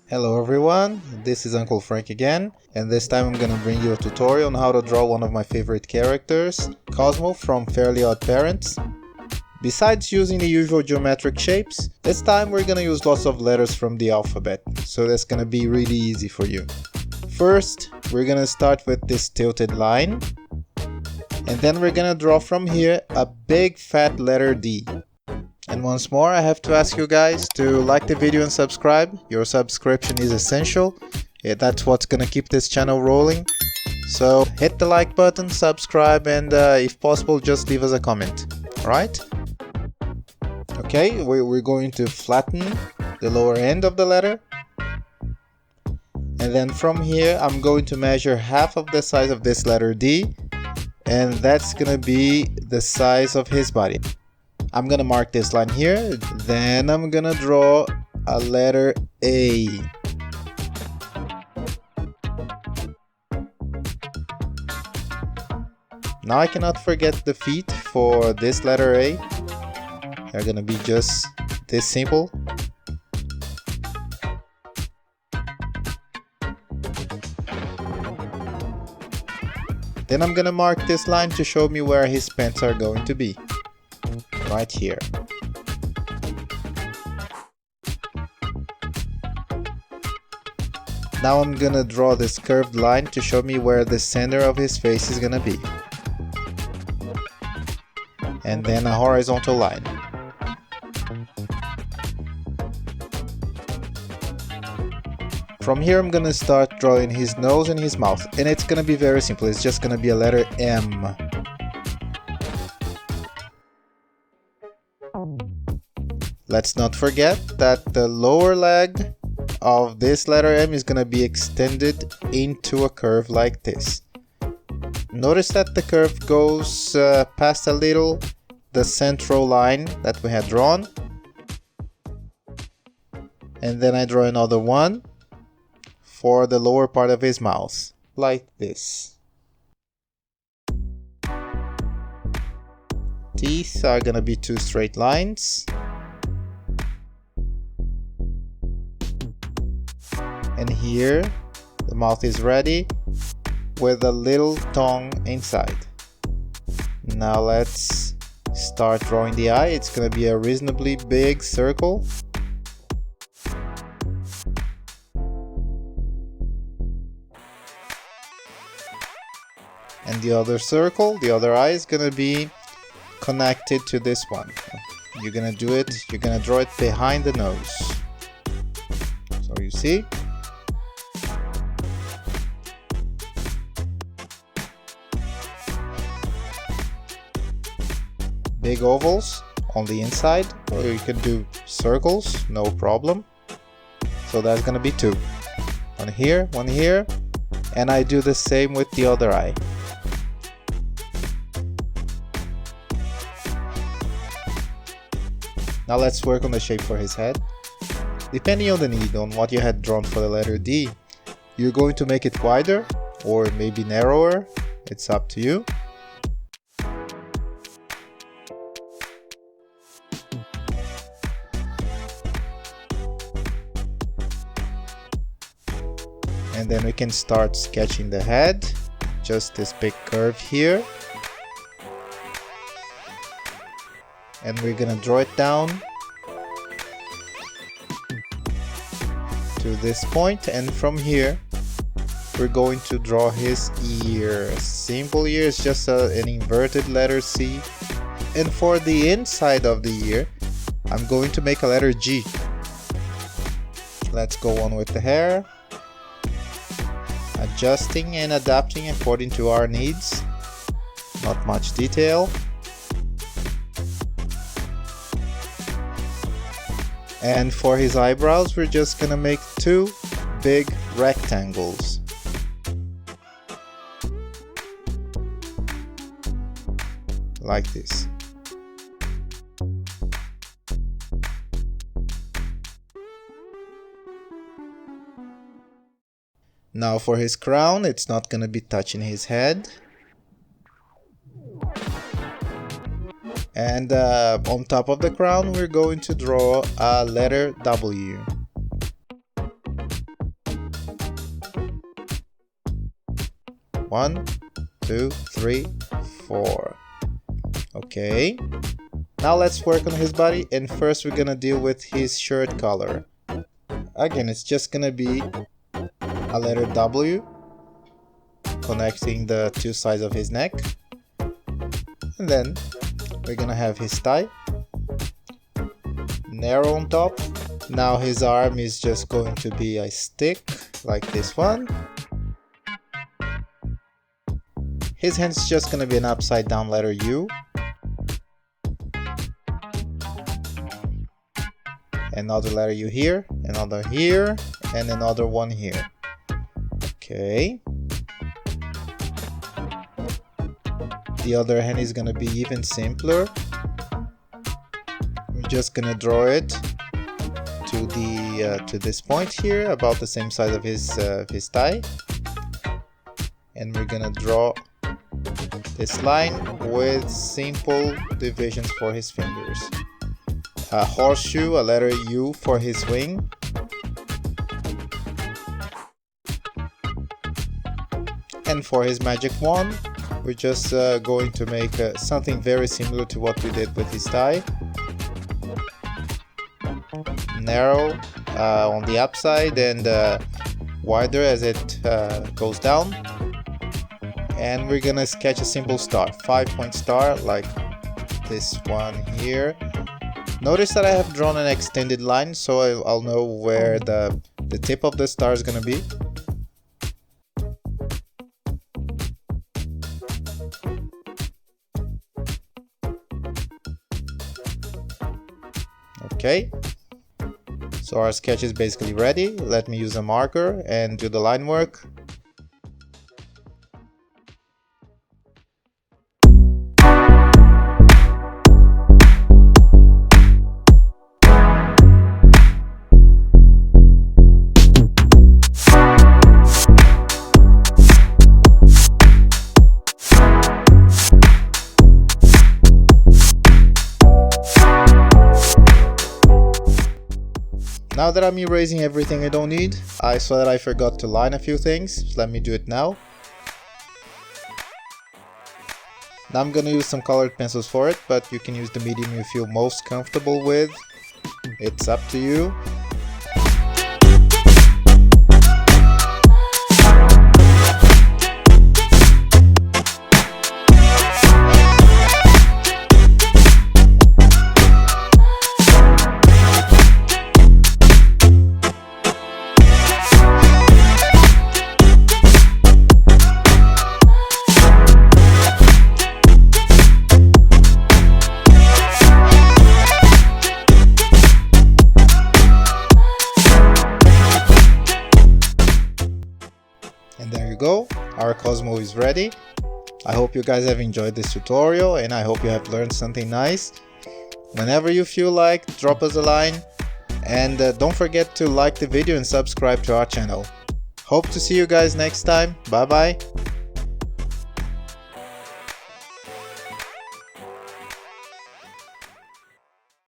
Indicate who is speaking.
Speaker 1: Hello everyone, this is Uncle Frank again, and this time I'm gonna bring you a tutorial on how to draw one of my favorite characters, Cosmo from Fairly Oddparents. Besides using the usual geometric shapes, this time we're gonna use lots of letters from the alphabet, so that's gonna be really easy for you. First, we're gonna start with this tilted line, and then we're gonna draw from here a big fat letter D. And once more, I have to ask you guys to like the video and subscribe. Your subscription is essential. That's what's gonna keep this channel rolling. So hit the like button, subscribe, and if possible, just leave us a comment. Alright? Okay, we're going to flatten the lower end of the letter. And then from here, I'm going to measure half of the size of this letter D. And that's gonna be the size of his body. I'm gonna mark this line here, then I'm gonna draw a letter A. Now I cannot forget the feet for this letter A. They're gonna be just this simple. Then I'm gonna mark this line to show me where his pants are going to be. Right here. Now I'm gonna draw this curved line to show me where the center of his face is gonna be. And then a horizontal line. From here I'm gonna start drawing his nose and his mouth. And it's gonna be very simple, it's just gonna be a letter M. Let's not forget that the lower leg of this letter M is gonna be extended into a curve like this. Notice that the curve goes past a little the central line that we had drawn. And then I draw another one for the lower part of his mouth, like this. Teeth are gonna be two straight lines. And here, the mouth is ready with a little tongue inside. Now let's start drawing the eye. It's gonna be a reasonably big circle. And the other circle, the other eye is gonna be connected to this one. You're gonna draw it behind the nose. So you see? Big ovals on the inside, or you can do circles, no problem. So that's gonna be two. One here, and I do the same with the other eye. Now let's work on the shape for his head. Depending on the need, on what you had drawn for the letter D, you're going to make it wider or maybe narrower. It's up to you. And then we can start sketching the head, just this big curve here. And we're gonna draw it down to this point, and from here we're going to draw his ear. A simple ear is just an inverted letter C. And for the inside of the ear, I'm going to make a letter G. Let's go on with the hair. Adjusting and adapting according to our needs. Not much detail. And for his eyebrows, we're just gonna make two big rectangles. Like this. Now for his crown, it's not gonna be touching his head. And on top of the crown, we're going to draw a letter W. One, two, three, four. Okay. Now let's work on his body, and first we're gonna deal with his shirt color. Again, it's just gonna be a letter W connecting the two sides of his neck. And then we're gonna have his tie, narrow on top. Now his arm is just going to be a stick like this one. His hand is just gonna be an upside down letter U. Another letter U here, another here, and another one here. Okay. The other hand is gonna be even simpler. We're just gonna draw it to this point here, about the same size of his thigh, and we're gonna draw this line with simple divisions for his fingers. A horseshoe, a letter U for his wing. And for his magic wand, we're just going to make something very similar to what we did with his tie. Narrow on the upside and wider as it goes down. And we're gonna sketch a simple star, 5-point star like this one here. Notice that I have drawn an extended line, so I'll know where the tip of the star is gonna be. Okay, so our sketch is basically ready. Let me use a marker and do the line work. Now that I'm erasing everything I don't need, I saw that I forgot to line a few things, so let me do it now. Now I'm gonna use some colored pencils for it, but you can use the medium you feel most comfortable with. It's up to you. And there you go, our Cosmo is ready. I hope you guys have enjoyed this tutorial and I hope you have learned something nice. Whenever you feel like, drop us a line, and don't forget to like the video and subscribe to our channel. Hope to see you guys next time. Bye bye.